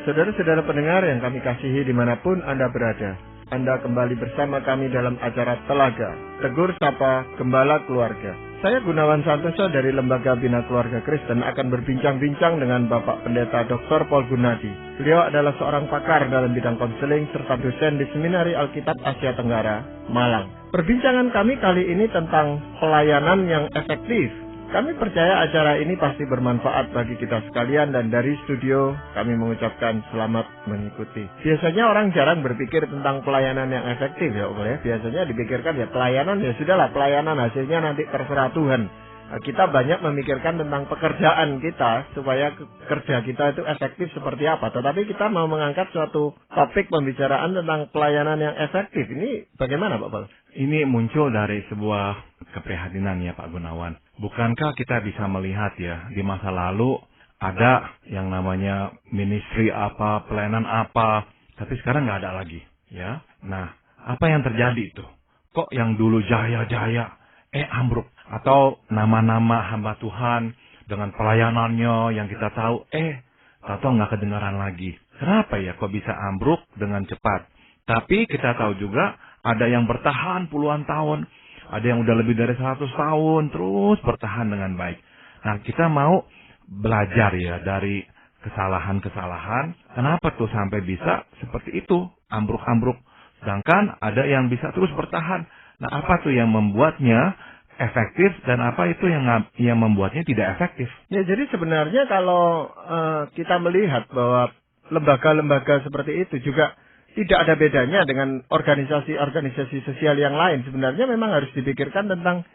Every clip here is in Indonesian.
Saudara-saudara pendengar yang kami kasihi dimanapun Anda berada, Anda kembali bersama kami dalam acara Telaga, Tegur Sapa Gembala Keluarga. Saya Gunawan Santoso dari Lembaga Bina Keluarga Kristen akan berbincang-bincang dengan Bapak Pendeta Dr. Paul Gunadi. Beliau adalah seorang pakar dalam bidang konseling serta dosen di Seminari Alkitab Asia Tenggara, Malang. Perbincangan kami kali ini tentang pelayanan yang efektif. Kami percaya acara ini pasti bermanfaat bagi kita sekalian dan dari studio kami mengucapkan selamat mengikuti. Biasanya orang jarang berpikir tentang pelayanan yang efektif ya, biasanya dipikirkan ya pelayanan ya sudahlah, pelayanan hasilnya nanti terserah Tuhan. Nah, kita banyak memikirkan tentang pekerjaan kita supaya kerja kita itu efektif seperti apa. Tetapi kita mau mengangkat suatu topik pembicaraan tentang pelayanan yang efektif. Ini bagaimana Pak Paul? Ini muncul dari sebuah keprihatinan ya Pak Gunawan. Bukankah kita bisa melihat ya, di masa lalu ada yang namanya ministry apa, pelayanan apa, tapi sekarang nggak ada lagi ya. Nah, apa yang terjadi itu? Kok yang dulu jaya-jaya, ambruk? Atau nama-nama hamba Tuhan dengan pelayanannya yang kita tahu, atau nggak kedengaran lagi. Kenapa ya kok bisa ambruk dengan cepat? Tapi kita tahu juga ada yang bertahan puluhan tahun, ada yang udah lebih dari 100 tahun, terus bertahan dengan baik. Nah, kita mau belajar ya dari kesalahan-kesalahan, kenapa tuh sampai bisa seperti itu, ambruk-ambruk. Sedangkan ada yang bisa terus bertahan. Nah, apa tuh yang membuatnya efektif dan apa itu yang membuatnya tidak efektif? Ya, jadi sebenarnya kalau kita melihat bahwa lembaga-lembaga seperti itu juga tidak ada bedanya dengan organisasi-organisasi sosial yang lain. Sebenarnya memang harus dipikirkan tentang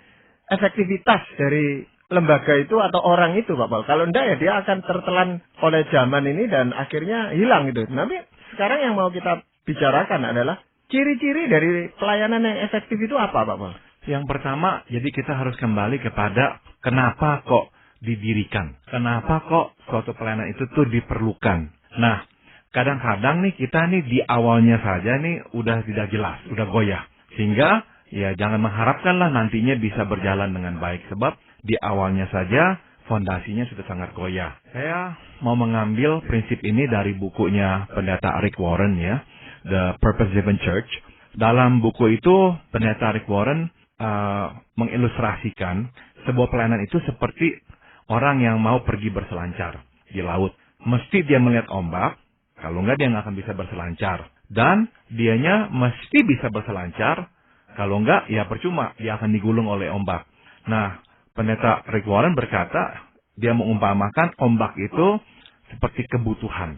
efektivitas dari lembaga itu atau orang itu, Pak Paul. Kalau enggak ya dia akan tertelan oleh zaman ini dan akhirnya hilang gitu. Tapi sekarang yang mau kita bicarakan adalah ciri-ciri dari pelayanan yang efektif itu apa, Pak Paul? Yang pertama, jadi kita harus kembali kepada kenapa kok didirikan. Kenapa kok suatu pelayanan itu tuh diperlukan. Nah, kadang-kadang nih kita nih di awalnya saja nih udah tidak jelas, udah goyah. Sehingga ya jangan mengharapkanlah nantinya bisa berjalan dengan baik. Sebab di awalnya saja fondasinya sudah sangat goyah. Saya mau mengambil prinsip ini dari bukunya Pendeta Rick Warren ya, The Purpose Driven Church. Dalam buku itu Pendeta Rick Warren mengilustrasikan sebuah pelayanan itu seperti orang yang mau pergi berselancar di laut. Mesti dia melihat ombak, kalau enggak dia nggak akan bisa berselancar. Dan dianya mesti bisa berselancar, kalau enggak ya percuma, dia akan digulung oleh ombak. Nah, Pendeta Rick Warren berkata, dia mengumpamakan ombak itu seperti kebutuhan.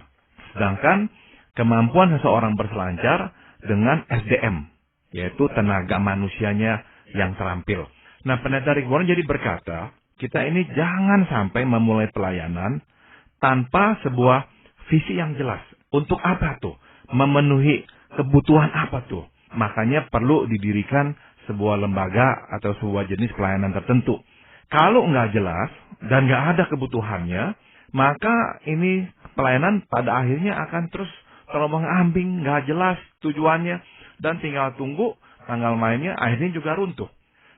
Sedangkan kemampuan seseorang berselancar dengan SDM, yaitu tenaga manusianya yang terampil. Nah, Pendeta Rick Warren jadi berkata, kita ini jangan sampai memulai pelayanan tanpa sebuah visi yang jelas. Untuk apa tuh? Memenuhi kebutuhan apa tuh? Makanya perlu didirikan sebuah lembaga atau sebuah jenis pelayanan tertentu. Kalau nggak jelas dan nggak ada kebutuhannya, maka ini pelayanan pada akhirnya akan terus terombang-ambing, nggak jelas tujuannya, dan tinggal tunggu tanggal mainnya akhirnya juga runtuh.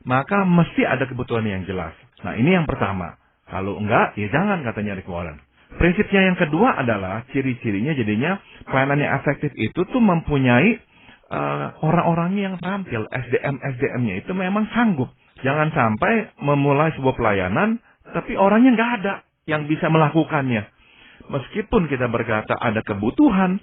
Maka mesti ada kebutuhan yang jelas. Nah, ini yang pertama. Kalau enggak, ya jangan, katanya Rick Warren. Prinsipnya yang kedua adalah ciri-cirinya jadinya pelayanan yang efektif itu tuh mempunyai orang-orangnya yang tampil, SDM-SDM-nya itu memang sanggup. Jangan sampai memulai sebuah pelayanan, tapi orangnya nggak ada yang bisa melakukannya. Meskipun kita berkata ada kebutuhan,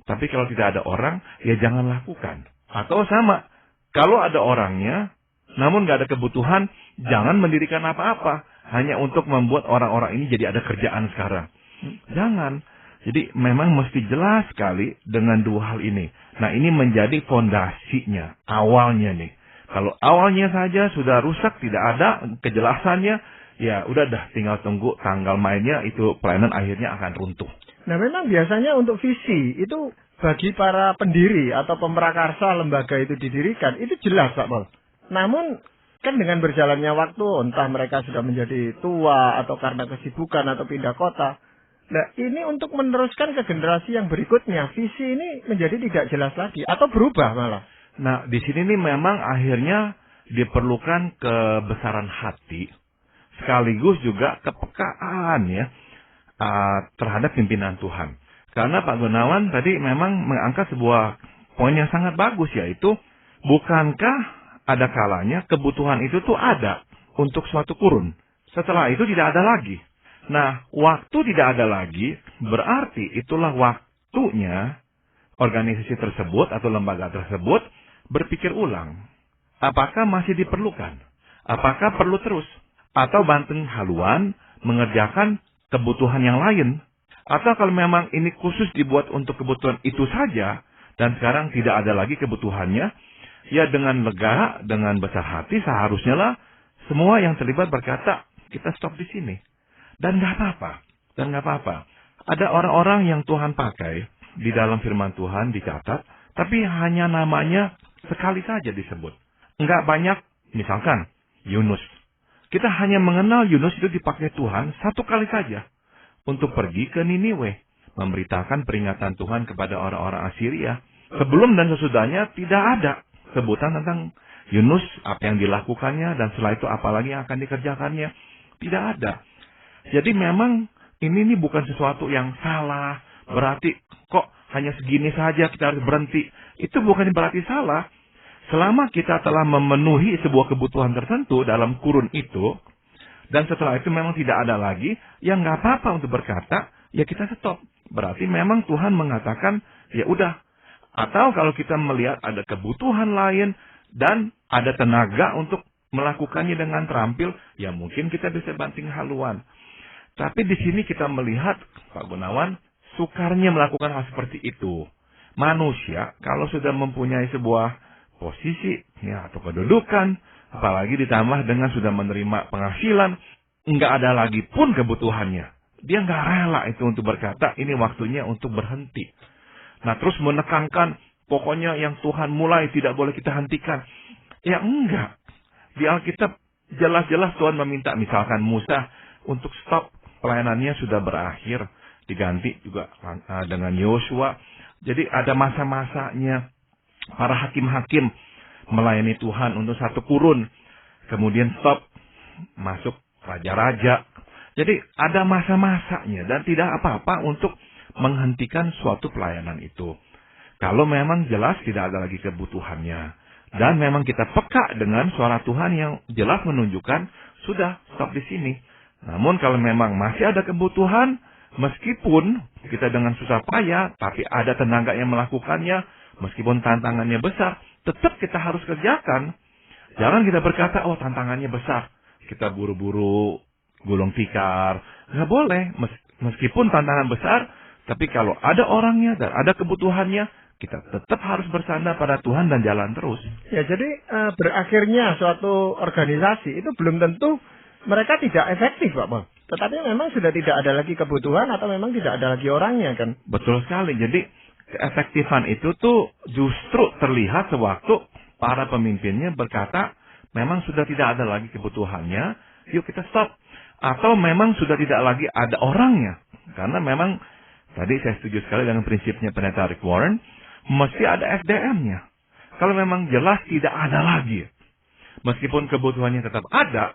tapi kalau tidak ada orang, ya jangan lakukan. Atau sama, kalau ada orangnya, namun nggak ada kebutuhan, jangan mendirikan apa-apa. Hanya untuk membuat orang-orang ini jadi ada kerjaan sekarang. Jangan. Jadi memang mesti jelas sekali dengan dua hal ini. Nah, ini menjadi fondasinya, awalnya nih. Kalau awalnya saja sudah rusak, tidak ada kejelasannya, ya udah dah tinggal tunggu tanggal mainnya, itu pelayanan akhirnya akan runtuh. Nah, memang biasanya untuk visi itu bagi para pendiri atau pemrakarsa lembaga itu didirikan, itu jelas Pak Paul. Namun kan dengan berjalannya waktu, entah mereka sudah menjadi tua atau karena kesibukan atau pindah kota. Nah, ini untuk meneruskan ke generasi yang berikutnya, visi ini menjadi tidak jelas lagi atau berubah malah. Nah, di sini nih memang akhirnya diperlukan kebesaran hati, sekaligus juga kepekaan ya terhadap pimpinan Tuhan. Karena Pak Gunawan tadi memang mengangkat sebuah poin yang sangat bagus, yaitu bukankah ada kalanya kebutuhan itu tuh ada untuk suatu kurun. Setelah itu tidak ada lagi. Nah, waktu tidak ada lagi, berarti itulah waktunya organisasi tersebut atau lembaga tersebut berpikir ulang. Apakah masih diperlukan? Apakah perlu terus? Atau banting haluan mengerjakan kebutuhan yang lain? Atau kalau memang ini khusus dibuat untuk kebutuhan itu saja, dan sekarang tidak ada lagi kebutuhannya, ya dengan lega, dengan besar hati, seharusnya lah semua yang terlibat berkata, kita stop di sini. Dan nggak apa-apa. Dan nggak apa-apa. Ada orang-orang yang Tuhan pakai di dalam firman Tuhan dicatat, tapi hanya namanya sekali saja disebut. Nggak banyak, misalkan Yunus. Kita hanya mengenal Yunus itu dipakai Tuhan satu kali saja. Untuk pergi ke Niniwe, memberitakan peringatan Tuhan kepada orang-orang Assyria. Sebelum dan sesudahnya tidak ada sebutan tentang Yunus, apa yang dilakukannya, dan setelah itu apalagi yang akan dikerjakannya. Tidak ada. Jadi memang ini bukan sesuatu yang salah, berarti kok hanya segini saja kita harus berhenti. Itu bukan berarti salah. Selama kita telah memenuhi sebuah kebutuhan tertentu dalam kurun itu, dan setelah itu memang tidak ada lagi, ya nggak apa-apa untuk berkata, ya kita stop. Berarti memang Tuhan mengatakan, ya udah. Atau kalau kita melihat ada kebutuhan lain, dan ada tenaga untuk melakukannya dengan terampil, ya mungkin kita bisa banting haluan. Tapi di sini kita melihat, Pak Gunawan, sukarnya melakukan hal seperti itu. Manusia, kalau sudah mempunyai sebuah posisi, ya, atau kedudukan, apalagi ditambah dengan sudah menerima penghasilan, nggak ada lagi pun kebutuhannya. Dia nggak rela itu untuk berkata, ini waktunya untuk berhenti. Nah, terus menekankan, pokoknya yang Tuhan mulai tidak boleh kita hentikan. Ya enggak. Di Alkitab jelas-jelas Tuhan meminta, misalkan Musa untuk stop, pelayanannya sudah berakhir, diganti juga dengan Yosua. Jadi ada masa-masanya para hakim-hakim melayani Tuhan untuk satu kurun. Kemudian stop, masuk raja-raja. Jadi ada masa-masanya dan tidak apa-apa untuk menghentikan suatu pelayanan itu. Kalau memang jelas tidak ada lagi kebutuhannya. Dan memang kita peka dengan suara Tuhan yang jelas menunjukkan, sudah stop di sini. Namun kalau memang masih ada kebutuhan, meskipun kita dengan susah payah, tapi ada tenaga yang melakukannya, meskipun tantangannya besar, tetap kita harus kerjakan. Jangan kita berkata, oh tantangannya besar, kita buru-buru gulung tikar. Nggak boleh, meskipun tantangan besar, tapi kalau ada orangnya dan ada kebutuhannya, kita tetap harus bersandar pada Tuhan dan jalan terus. Ya, jadi berakhirnya suatu organisasi itu belum tentu mereka tidak efektif, Pak Bang. Tetapi memang sudah tidak ada lagi kebutuhan atau memang tidak ada lagi orangnya, kan? Betul sekali. Jadi keefektifan itu tuh justru terlihat sewaktu para pemimpinnya berkata, memang sudah tidak ada lagi kebutuhannya, yuk kita stop. Atau memang sudah tidak lagi ada orangnya. Karena memang, tadi saya setuju sekali dengan prinsipnya Pendeta Rick Warren, mesti ada SDM-nya. Kalau memang jelas tidak ada lagi, meskipun kebutuhannya tetap ada,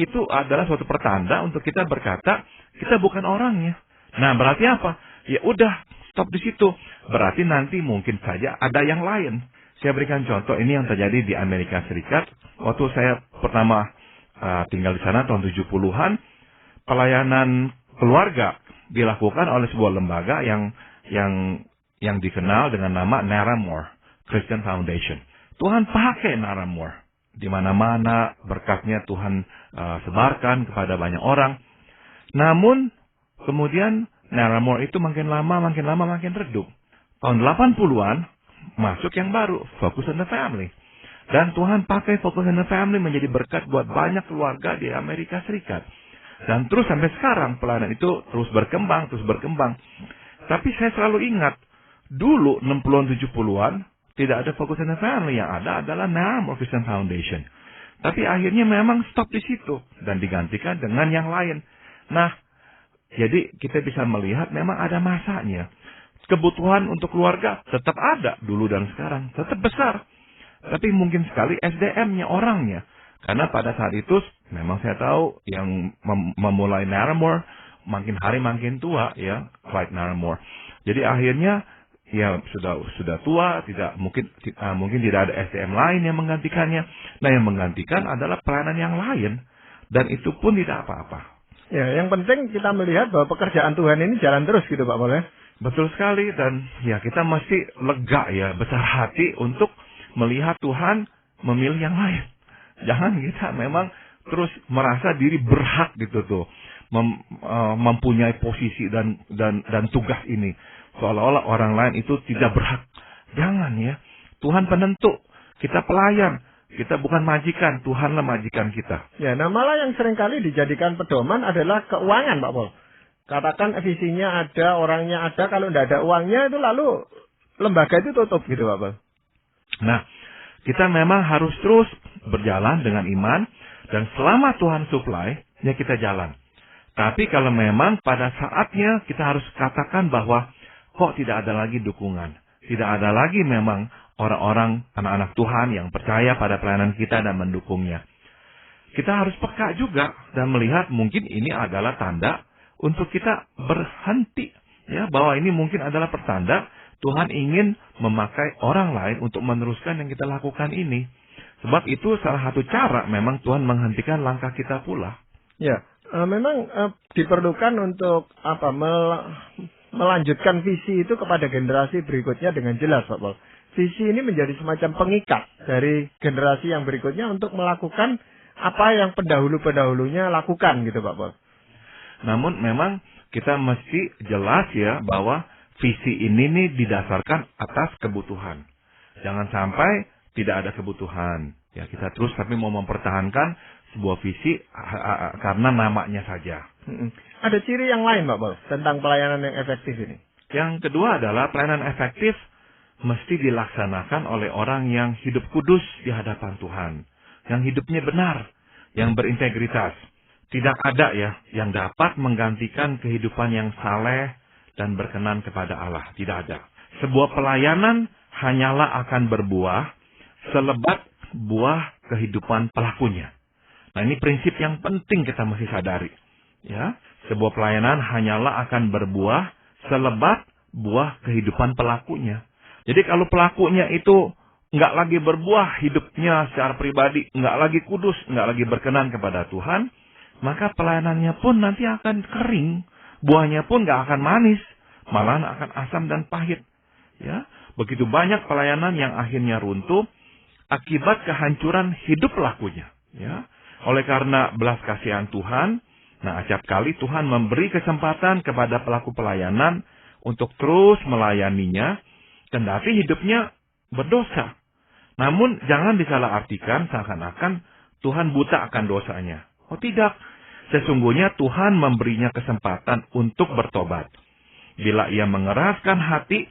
itu adalah suatu pertanda untuk kita berkata, kita bukan orangnya. Nah, berarti apa? Ya udah, stop di situ. Berarti nanti mungkin saja ada yang lain. Saya berikan contoh, ini yang terjadi di Amerika Serikat. Waktu saya pertama tinggal di sana tahun 70-an, pelayanan keluarga dilakukan oleh sebuah lembaga yang dikenal dengan nama Naramore Christian Foundation. Tuhan pakai Naramore. Di mana-mana berkatnya Tuhan sebarkan kepada banyak orang. Namun, kemudian Naramore itu makin lama makin redup. Tahun 80-an, masuk yang baru, Focus on the Family. Dan Tuhan pakai Focus on the Family menjadi berkat buat banyak keluarga di Amerika Serikat. Dan terus sampai sekarang, pelayanan itu terus berkembang. Tapi saya selalu ingat, dulu 60-an 70-an, tidak ada Focus on the Family, yang ada adalah Naramore Christian Foundation. Tapi akhirnya memang stop di situ dan digantikan dengan yang lain. Nah, jadi kita bisa melihat memang ada masanya. Kebutuhan untuk keluarga tetap ada dulu dan sekarang, tetap besar. Tapi mungkin sekali SDM-nya, orangnya. Karena pada saat itu memang saya tahu yang memulai Naramore makin hari makin tua, ya, Clyde Narramore. Jadi akhirnya ya sudah tua, mungkin tidak ada SDM lain yang menggantikannya. Nah, yang menggantikan adalah pelayanan yang lain, dan itu pun tidak apa-apa. Ya, yang penting kita melihat bahwa pekerjaan Tuhan ini jalan terus gitu Pak Paul ya. Betul sekali, dan ya kita mesti lega ya, besar hati untuk melihat Tuhan memilih yang lain. Jangan kita memang terus merasa diri berhak gitu tuh, mempunyai posisi dan tugas ini. Seolah-olah orang lain itu tidak berhak. Jangan ya. Tuhan penentu. Kita pelayan. Kita bukan majikan. Tuhanlah majikan kita. Ya, nah malah yang seringkali dijadikan pedoman adalah keuangan Pak Paul. Katakan visinya ada, orangnya ada. Kalau tidak ada uangnya itu lalu lembaga itu tutup gitu Pak Paul. Nah, kita memang harus terus berjalan dengan iman. Dan selama Tuhan supply, ya kita jalan. Tapi kalau memang pada saatnya kita harus katakan bahwa kok tidak ada lagi dukungan. Tidak ada lagi memang orang-orang, anak-anak Tuhan yang percaya pada pelayanan kita dan mendukungnya. Kita harus peka juga dan melihat mungkin ini adalah tanda untuk kita berhenti. Ya, bahwa ini mungkin adalah pertanda Tuhan ingin memakai orang lain untuk meneruskan yang kita lakukan ini. Sebab itu salah satu cara memang Tuhan menghentikan langkah kita pula. Ya, memang diperlukan untuk melanjutkan visi itu kepada generasi berikutnya dengan jelas, Pak Paul. Visi ini menjadi semacam pengikat dari generasi yang berikutnya untuk melakukan apa yang pendahulu-pendahulunya lakukan gitu, Pak Paul. Namun memang kita mesti jelas ya bahwa visi ini nih didasarkan atas kebutuhan. Jangan sampai tidak ada kebutuhan. Ya, kita terus tapi mau mempertahankan sebuah visi karena namanya saja. Ada ciri yang lain, Pak Paul, tentang pelayanan yang efektif ini. Yang kedua adalah pelayanan efektif mesti dilaksanakan oleh orang yang hidup kudus di hadapan Tuhan. Yang hidupnya benar, yang berintegritas. Tidak ada ya yang dapat menggantikan kehidupan yang saleh dan berkenan kepada Allah. Tidak ada. Sebuah pelayanan hanyalah akan berbuah selebat buah kehidupan pelakunya. Nah, ini prinsip yang penting kita mesti sadari. Ya, sebuah pelayanan hanyalah akan berbuah selebat buah kehidupan pelakunya. Jadi kalau pelakunya itu nggak lagi berbuah hidupnya secara pribadi, nggak lagi kudus, nggak lagi berkenan kepada Tuhan, maka pelayanannya pun nanti akan kering, buahnya pun nggak akan manis, malahan akan asam dan pahit. Ya, begitu banyak pelayanan yang akhirnya runtuh akibat kehancuran hidup pelakunya. Ya, oleh karena belas kasihan Tuhan, nah acap kali Tuhan memberi kesempatan kepada pelaku pelayanan untuk terus melayaninya, kendati hidupnya berdosa. Namun jangan disalahartikan seakan-akan Tuhan buta akan dosanya. Oh tidak, sesungguhnya Tuhan memberinya kesempatan untuk bertobat. Bila ia mengeraskan hati,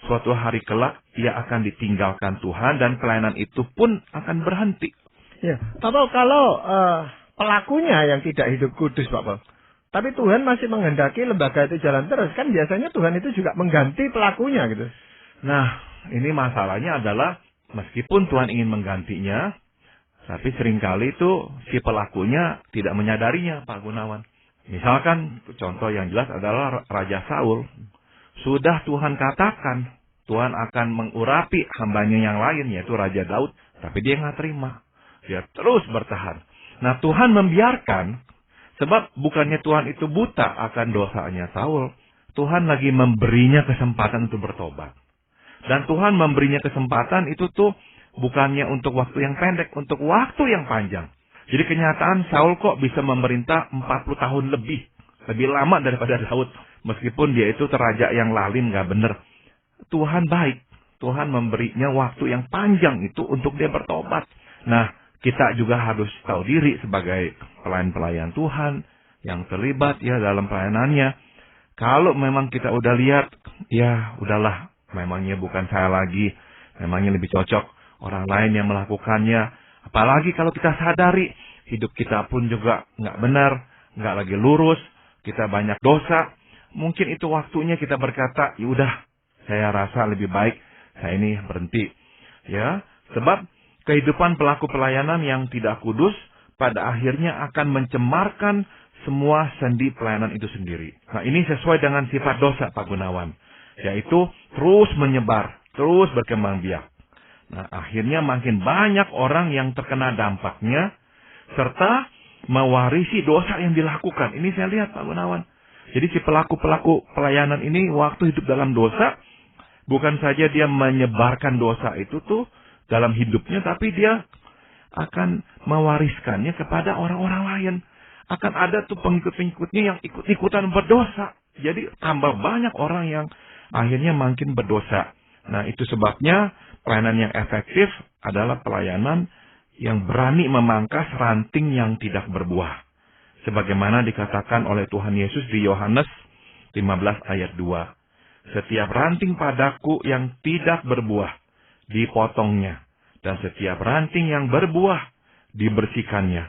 suatu hari kelak ia akan ditinggalkan Tuhan dan pelayanan itu pun akan berhenti. Ya, Pak Paul, kalau pelakunya yang tidak hidup kudus, Pak Paul, tapi Tuhan masih menghendaki lembaga itu jalan terus, kan biasanya Tuhan itu juga mengganti pelakunya gitu. Nah, ini masalahnya adalah meskipun Tuhan ingin menggantinya, tapi seringkali itu si pelakunya tidak menyadarinya, Pak Gunawan. Misalkan contoh yang jelas adalah Raja Saul. Sudah Tuhan katakan, Tuhan akan mengurapi hambanya yang lain, yaitu Raja Daud, tapi dia nggak terima. Dia terus bertahan. Nah, Tuhan membiarkan, sebab bukannya Tuhan itu buta akan dosanya Saul. Tuhan lagi memberinya kesempatan untuk bertobat. Dan Tuhan memberinya kesempatan itu tuh bukannya untuk waktu yang pendek, untuk waktu yang panjang. Jadi kenyataan Saul kok bisa memerintah 40 tahun lebih lama daripada Daud. Meskipun dia itu raja yang lalim, gak bener. Tuhan baik. Tuhan memberinya waktu yang panjang itu untuk dia bertobat. Nah, kita juga harus tahu diri sebagai pelayan-pelayan Tuhan yang terlibat ya dalam pelayanannya. Kalau memang kita udah lihat, ya udahlah, memangnya bukan saya lagi, memangnya lebih cocok orang lain yang melakukannya. Apalagi kalau kita sadari hidup kita pun juga nggak benar, nggak lagi lurus, kita banyak dosa. Mungkin itu waktunya kita berkata, ya udah, saya rasa lebih baik saya ini berhenti. Ya, sebab kehidupan pelaku pelayanan yang tidak kudus pada akhirnya akan mencemarkan semua sendi pelayanan itu sendiri. Nah, ini sesuai dengan sifat dosa, Pak Gunawan, yaitu terus menyebar, terus berkembang biak. Nah, akhirnya makin banyak orang yang terkena dampaknya, serta mewarisi dosa yang dilakukan. Ini saya lihat, Pak Gunawan. Jadi si pelaku-pelaku pelayanan ini waktu hidup dalam dosa, bukan saja dia menyebarkan dosa itu tuh dalam hidupnya, tapi dia akan mewariskannya kepada orang-orang lain. Akan ada tuh pengikut-pengikutnya yang ikut-ikutan berdosa. Jadi tambah banyak orang yang akhirnya makin berdosa. Nah, itu sebabnya pelayanan yang efektif adalah pelayanan yang berani memangkas ranting yang tidak berbuah. Sebagaimana dikatakan oleh Tuhan Yesus di Yohanes 15 ayat 2. Setiap ranting padaku yang tidak berbuah, dipotongnya. Dan setiap ranting yang berbuah, dibersihkannya,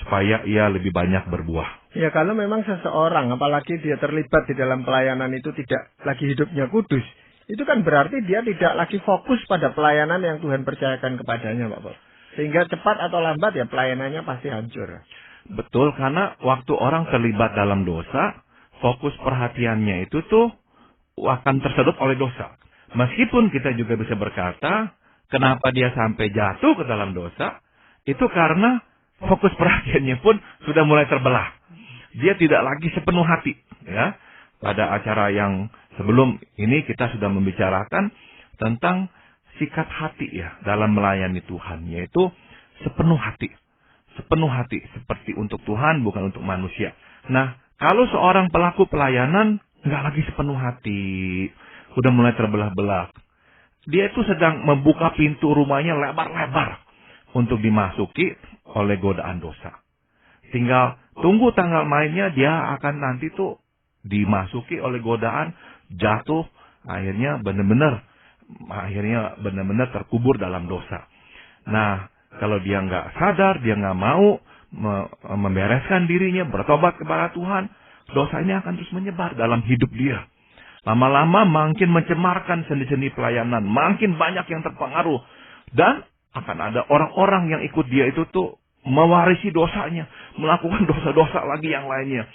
supaya ia lebih banyak berbuah. Ya, kalau memang seseorang, apalagi dia terlibat di dalam pelayanan itu tidak lagi hidupnya kudus, itu kan berarti dia tidak lagi fokus pada pelayanan yang Tuhan percayakan kepadanya, Pak Paul. Sehingga cepat atau lambat ya pelayanannya pasti hancur. Betul, karena waktu orang terlibat dalam dosa, fokus perhatiannya itu tuh akan tersedot oleh dosa. Meskipun kita juga bisa berkata, kenapa dia sampai jatuh ke dalam dosa, itu karena fokus perhatiannya pun sudah mulai terbelah. Dia tidak lagi sepenuh hati. Ya, pada acara yang sebelum ini kita sudah membicarakan tentang sikap hati ya dalam melayani Tuhan, yaitu sepenuh hati. Sepenuh hati, seperti untuk Tuhan, bukan untuk manusia. Nah, kalau seorang pelaku pelayanan nggak lagi sepenuh hati, udah mulai terbelah-belah, dia itu sedang membuka pintu rumahnya lebar-lebar untuk dimasuki oleh godaan dosa. Tinggal tunggu tanggal mainnya, dia akan nanti tuh dimasuki oleh godaan, jatuh, akhirnya benar-benar terkubur dalam dosa. Nah, kalau dia nggak sadar, dia nggak mau membereskan dirinya, bertobat kepada Tuhan, dosanya akan terus menyebar dalam hidup dia. Lama-lama makin mencemarkan sendi-sendi pelayanan, makin banyak yang terpengaruh. Dan akan ada orang-orang yang ikut dia itu tuh mewarisi dosanya, melakukan dosa-dosa lagi yang lainnya.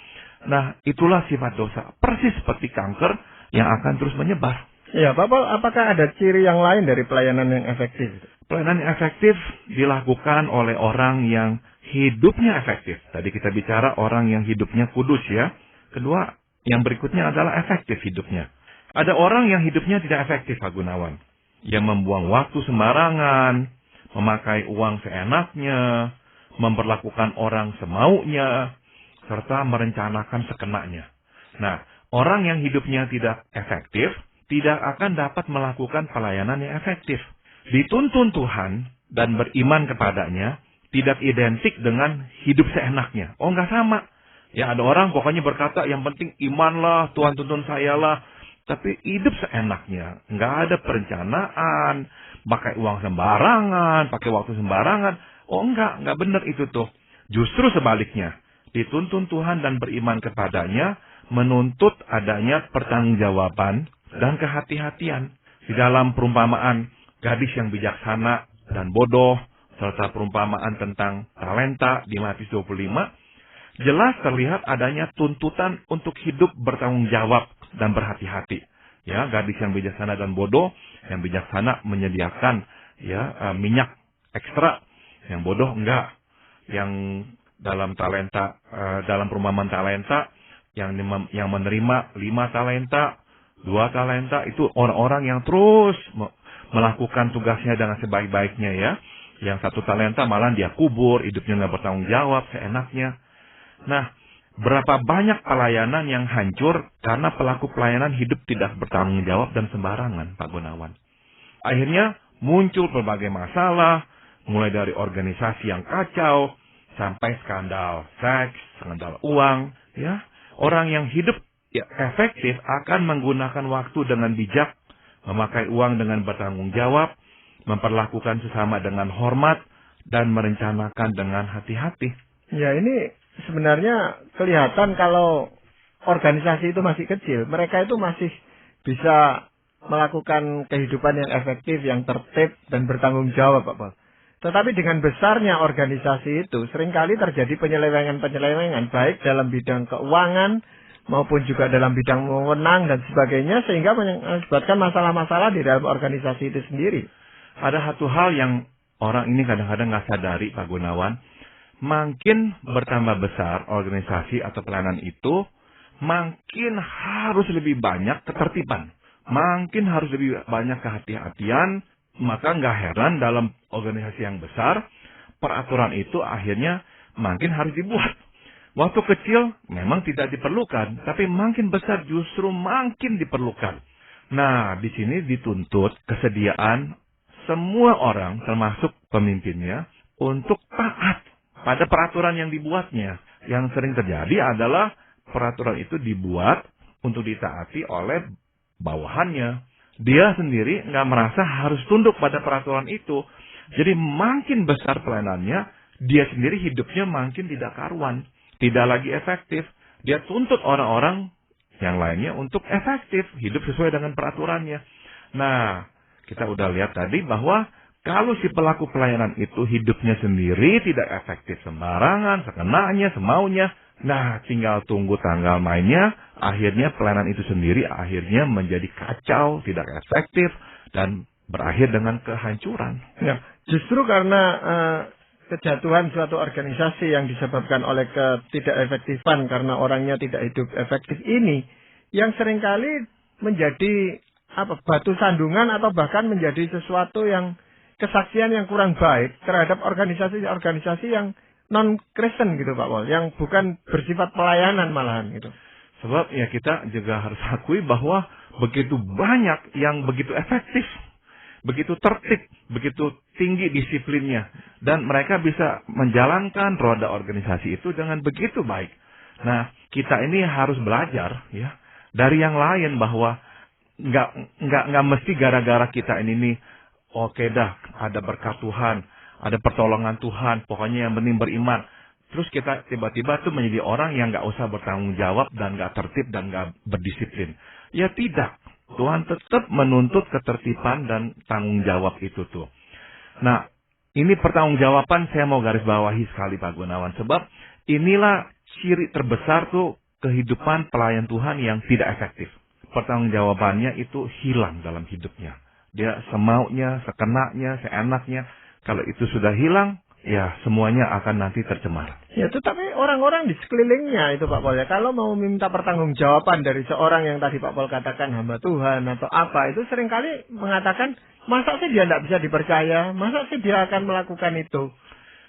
Nah, itulah sifat dosa. Persis seperti kanker yang akan terus menyebar. Ya, Pak Paul, apakah ada ciri yang lain dari pelayanan yang efektif? Pelayanan yang efektif dilakukan oleh orang yang hidupnya efektif. Tadi kita bicara orang yang hidupnya kudus ya. Kedua, yang berikutnya adalah efektif hidupnya. Ada orang yang hidupnya tidak efektif, Pak Gunawan. Yang membuang waktu sembarangan, memakai uang seenaknya, memperlakukan orang semaunya, serta merencanakan sekenanya. Nah, orang yang hidupnya tidak efektif, tidak akan dapat melakukan pelayanan yang efektif. Dituntun Tuhan dan beriman kepadanya tidak identik dengan hidup seenaknya. Oh, enggak sama. Ya, ada orang pokoknya berkata, yang penting imanlah, Tuhan tuntun saya lah. Tapi hidup seenaknya. Enggak ada perencanaan, pakai uang sembarangan, pakai waktu sembarangan. Oh, enggak benar itu tuh. Justru sebaliknya. Dituntun Tuhan dan beriman kepadanya, menuntut adanya pertanggungjawaban dan kehati-hatian. Di dalam perumpamaan gadis yang bijaksana dan bodoh, serta perumpamaan tentang talenta di Matius 25, jelas terlihat adanya tuntutan untuk hidup bertanggung jawab dan berhati-hati. Ya, gadis yang bijaksana dan bodoh, yang bijaksana menyediakan minyak ekstra, yang bodoh enggak. Yang dalam talenta, dalam perumpamaan talenta, yang menerima 5 talenta, 2 talenta, itu orang-orang yang terus melakukan tugasnya dengan sebaik-baiknya ya. Yang 1 talenta malah dia kubur, hidupnya nggak bertanggung jawab, seenaknya. Nah, berapa banyak pelayanan yang hancur karena pelaku pelayanan hidup tidak bertanggung jawab dan sembarangan, Pak Gunawan. Akhirnya muncul berbagai masalah, mulai dari organisasi yang kacau, sampai skandal seks, skandal uang, ya. Orang yang hidup efektif akan menggunakan waktu dengan bijak, memakai uang dengan bertanggung jawab, memperlakukan sesama dengan hormat, dan merencanakan dengan hati-hati. Ya, ini sebenarnya kelihatan kalau organisasi itu masih kecil. Mereka itu masih bisa melakukan kehidupan yang efektif, yang tertib, dan bertanggung jawab, Pak Paul. Tetapi dengan besarnya organisasi itu, seringkali terjadi penyelewengan-penyelewengan, baik dalam bidang keuangan, maupun juga dalam bidang wewenang dan sebagainya, sehingga menyebabkan masalah-masalah di dalam organisasi itu sendiri. Ada satu hal yang orang ini kadang-kadang nggak sadari, Pak Gunawan. Makin bertambah besar organisasi atau pelayanan itu, makin harus lebih banyak ketertiban. Makin harus lebih banyak kehati-hatian. Maka nggak heran dalam organisasi yang besar, peraturan itu akhirnya makin harus dibuat. Waktu kecil memang tidak diperlukan, tapi makin besar justru makin diperlukan. Nah, di sini dituntut kesediaan semua orang, termasuk pemimpinnya, untuk taat pada peraturan yang dibuatnya. Yang sering terjadi adalah peraturan itu dibuat untuk ditaati oleh bawahannya. Dia sendiri nggak merasa harus tunduk pada peraturan itu. Jadi makin besar pelayanannya, dia sendiri hidupnya makin tidak karuan. Tidak lagi efektif. Dia tuntut orang-orang yang lainnya untuk efektif. Hidup sesuai dengan peraturannya. Nah, kita udah lihat tadi bahwa kalau si pelaku pelayanan itu hidupnya sendiri tidak efektif sembarangan, sekenanya, semaunya. Nah, tinggal tunggu tanggal mainnya, akhirnya pelayanan itu sendiri akhirnya menjadi kacau, tidak efektif, dan berakhir dengan kehancuran. Ya, justru karena kejatuhan suatu organisasi yang disebabkan oleh ketidakefektifan karena orangnya tidak hidup efektif ini, yang seringkali menjadi batu sandungan atau bahkan menjadi sesuatu yang kesaksian yang kurang baik terhadap organisasi-organisasi yang non-Kristen gitu Pak Paul, yang bukan bersifat pelayanan malahan gitu. Sebab ya kita juga harus akui bahwa begitu banyak yang begitu efektif, begitu tertib, begitu tinggi disiplinnya, dan mereka bisa menjalankan roda organisasi itu dengan begitu baik. Nah, kita ini harus belajar ya dari yang lain bahwa nggak mesti gara-gara kita ini nih, oke dah ada berkat Tuhan, ada pertolongan Tuhan, pokoknya yang penting beriman. Terus kita tiba-tiba tuh menjadi orang yang nggak usah bertanggung jawab dan nggak tertib dan nggak berdisiplin. Ya tidak. Tuhan tetap menuntut ketertiban dan tanggung jawab itu tuh. Nah, ini pertanggungjawaban saya mau garis bawahi sekali Pak Gunawan. Sebab inilah ciri terbesar tuh kehidupan pelayan Tuhan yang tidak efektif. Pertanggungjawabannya itu hilang dalam hidupnya. Dia semaunya, sekenaknya, seenaknya. Kalau itu sudah hilang, ya semuanya akan nanti tercemar. Ya, tetapi orang-orang di sekelilingnya itu Pak Paul ya, kalau mau minta pertanggungjawaban dari seorang yang tadi Pak Paul katakan hamba Tuhan atau apa, itu seringkali mengatakan, masa sih dia tidak bisa dipercaya, masa sih dia akan melakukan itu.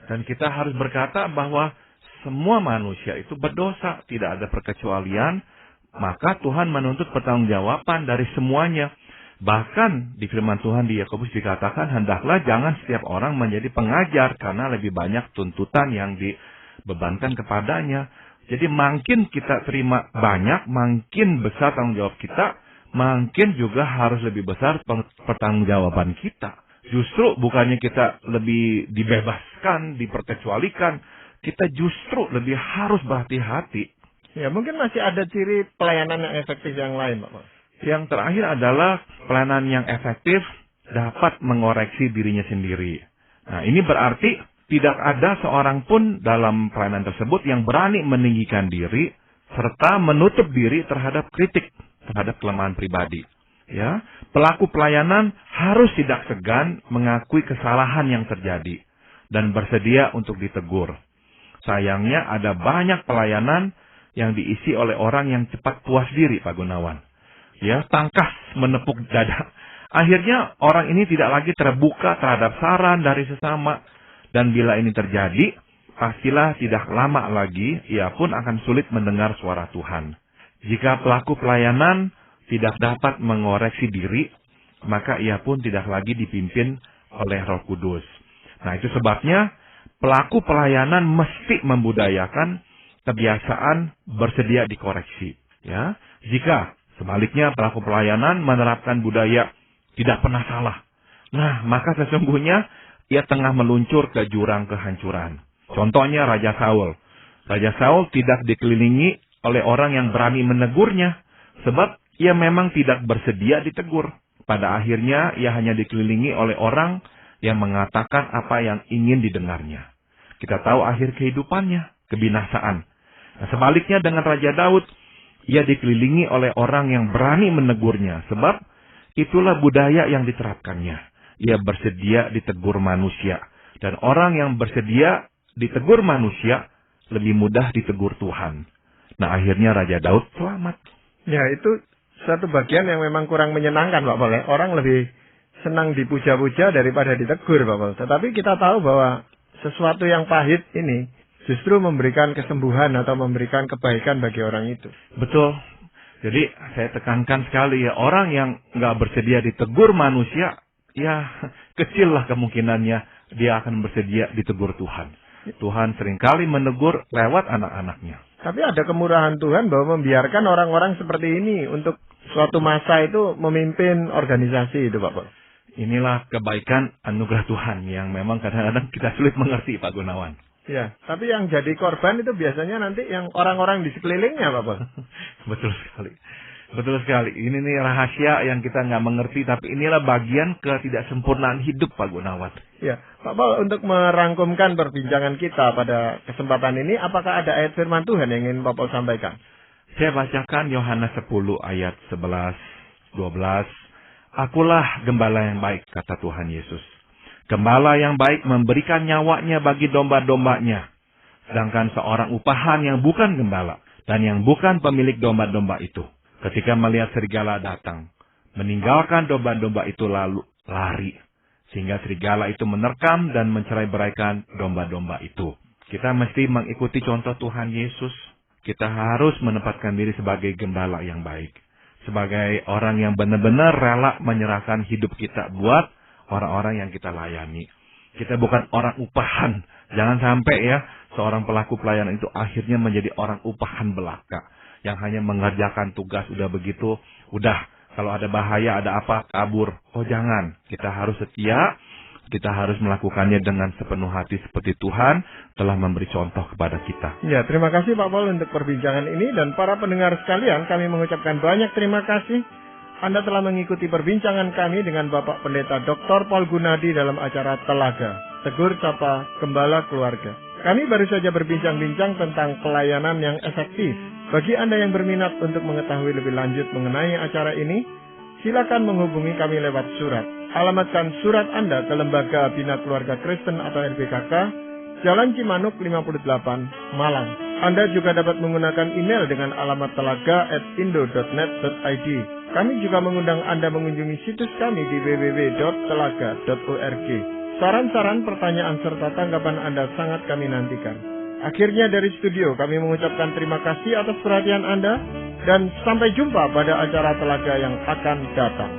Dan kita harus berkata bahwa semua manusia itu berdosa, tidak ada perkecualian, maka Tuhan menuntut pertanggungjawaban dari semuanya. Bahkan di firman Tuhan di Yakobus dikatakan, hendaklah jangan setiap orang menjadi pengajar karena lebih banyak tuntutan yang dibebankan kepadanya. Jadi makin kita terima banyak, makin besar tanggung jawab kita, makin juga harus lebih besar pertanggungjawaban kita. Justru bukannya kita lebih dibebaskan, diperkecualikan, kita justru lebih harus berhati-hati. Ya, mungkin masih ada ciri pelayanan yang efektif yang lain, Pak. Yang terakhir adalah pelayanan yang efektif dapat mengoreksi dirinya sendiri. Nah, ini berarti tidak ada seorang pun dalam pelayanan tersebut yang berani meninggikan diri serta menutup diri terhadap kritik, terhadap kelemahan pribadi. Ya, pelaku pelayanan harus tidak segan mengakui kesalahan yang terjadi dan bersedia untuk ditegur. Sayangnya ada banyak pelayanan yang diisi oleh orang yang cepat puas diri, Pak Gunawan. Ya, tangkas menepuk dada. Akhirnya orang ini tidak lagi terbuka terhadap saran dari sesama. Dan bila ini terjadi, pastilah tidak lama lagi ia pun akan sulit mendengar suara Tuhan. Jika pelaku pelayanan tidak dapat mengoreksi diri, maka ia pun tidak lagi dipimpin oleh Roh Kudus. Nah, itu sebabnya pelaku pelayanan mesti membudayakan kebiasaan bersedia dikoreksi. Ya, jika sebaliknya, pelaku pelayanan menerapkan budaya tidak pernah salah. Nah, maka sesungguhnya ia tengah meluncur ke jurang kehancuran. Contohnya Raja Saul. Raja Saul tidak dikelilingi oleh orang yang berani menegurnya, sebab ia memang tidak bersedia ditegur. Pada akhirnya, ia hanya dikelilingi oleh orang yang mengatakan apa yang ingin didengarnya. Kita tahu akhir kehidupannya, kebinasaan. Nah, sebaliknya dengan Raja Daud, ia dikelilingi oleh orang yang berani menegurnya, sebab itulah budaya yang diterapkannya. Ia bersedia ditegur manusia, dan orang yang bersedia ditegur manusia lebih mudah ditegur Tuhan. Nah, akhirnya Raja Daud selamat. Ya, itu satu bagian yang memang kurang menyenangkan, Pak Pol. Orang lebih senang dipuja-puja daripada ditegur, Pak Pol. Tetapi kita tahu bahwa sesuatu yang pahit ini justru memberikan kesembuhan atau memberikan kebaikan bagi orang itu. Betul. Jadi saya tekankan sekali ya, orang yang nggak bersedia ditegur manusia, ya kecil lah kemungkinannya dia akan bersedia ditegur Tuhan. Tuhan seringkali menegur lewat anak-anaknya. Tapi ada kemurahan Tuhan bahwa membiarkan orang-orang seperti ini untuk suatu masa itu memimpin organisasi itu, Pak Pol. Inilah kebaikan anugerah Tuhan yang memang kadang-kadang kita sulit mengerti, Pak Gunawan. Ya, tapi yang jadi korban itu biasanya nanti yang orang-orang di sekelilingnya, Pak Pol. Betul sekali. Betul sekali. Ini nih rahasia yang kita nggak mengerti, tapi inilah bagian ketidaksempurnaan hidup, Pak Gunawan. Ya, Pak Paul, untuk merangkumkan perbincangan kita pada kesempatan ini, apakah ada ayat firman Tuhan yang ingin Pak Paul sampaikan? Saya bacakan Yohanes 10 ayat 11, 12. Akulah gembala yang baik, kata Tuhan Yesus. Gembala yang baik memberikan nyawanya bagi domba-dombanya. Sedangkan seorang upahan yang bukan gembala dan yang bukan pemilik domba-domba itu, ketika melihat serigala datang, meninggalkan domba-domba itu lalu lari. Sehingga serigala itu menerkam dan mencerai-beraikan domba-domba itu. Kita mesti mengikuti contoh Tuhan Yesus. Kita harus menempatkan diri sebagai gembala yang baik. Sebagai orang yang benar-benar rela menyerahkan hidup kita buat orang-orang yang kita layani. Kita bukan orang upahan. Jangan sampai ya, seorang pelaku pelayanan itu akhirnya menjadi orang upahan belaka. Yang hanya mengerjakan tugas udah begitu, udah. Kalau ada bahaya, ada apa, kabur. Oh jangan, kita harus setia, kita harus melakukannya dengan sepenuh hati seperti Tuhan telah memberi contoh kepada kita. Ya, terima kasih Pak Paul untuk perbincangan ini, dan para pendengar sekalian, kami mengucapkan banyak terima kasih. Anda telah mengikuti perbincangan kami dengan Bapak Pendeta Dr. Paul Gunadi dalam acara Telaga, Tegur Sapa Gembala Keluarga. Kami baru saja berbincang-bincang tentang pelayanan yang efektif. Bagi Anda yang berminat untuk mengetahui lebih lanjut mengenai acara ini, silakan menghubungi kami lewat surat. Alamatkan surat Anda ke Lembaga Bina Keluarga Kristen atau LBKK, Jalan Cimanuk 58, Malang. Anda juga dapat menggunakan email dengan alamat telaga@indo.net.id. Kami juga mengundang Anda mengunjungi situs kami di www.telaga.org. Saran-saran, pertanyaan, serta tanggapan Anda sangat kami nantikan. Akhirnya dari studio kami mengucapkan terima kasih atas perhatian Anda, dan sampai jumpa pada acara Telaga yang akan datang.